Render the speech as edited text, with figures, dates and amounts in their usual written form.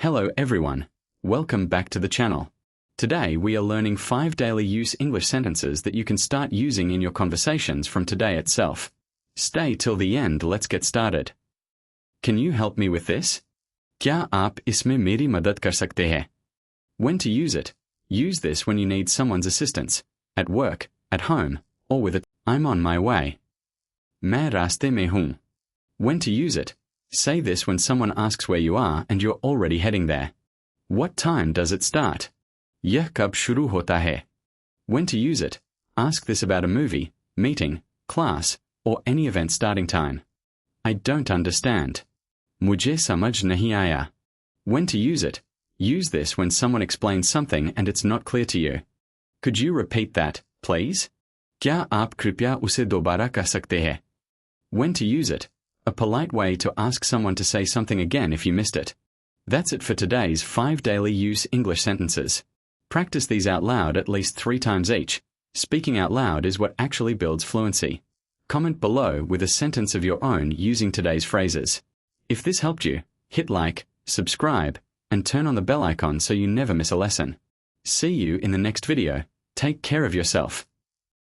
Hello everyone. Welcome back to the channel. Today we are learning 5 daily use English sentences that you can start using in your conversations from today itself. Stay till the end, let's get started. Can you help me with this? क्या आप इसमें मेरी मदद कर सकते हैं? When to use it? Use this when you need someone's assistance, at work, at home, or with it. I'm on my way. मैं रास्ते में हूँ. When to use it? Say this when someone asks where you are and you're already heading there. What time does it start? यह कब शुरू होता है? When to use it? Ask this about a movie, meeting, class, or any event starting time. I don't understand. मुझे समझ नहीं आया. When to use it? Use this when someone explains something and it's not clear to you. Could you repeat that, please? क्या आप कृपया उसे दोबारा कह सकते हैं? When to use it? A polite way to ask someone to say something again if you missed it. That's it for today's 5 daily use English sentences. Practice these out loud at least 3 times each. Speaking out loud is what actually builds fluency. Comment below with a sentence of your own using today's phrases. If this helped you, hit like, subscribe, and turn on the bell icon so you never miss a lesson. See you in the next video. Take care of yourself.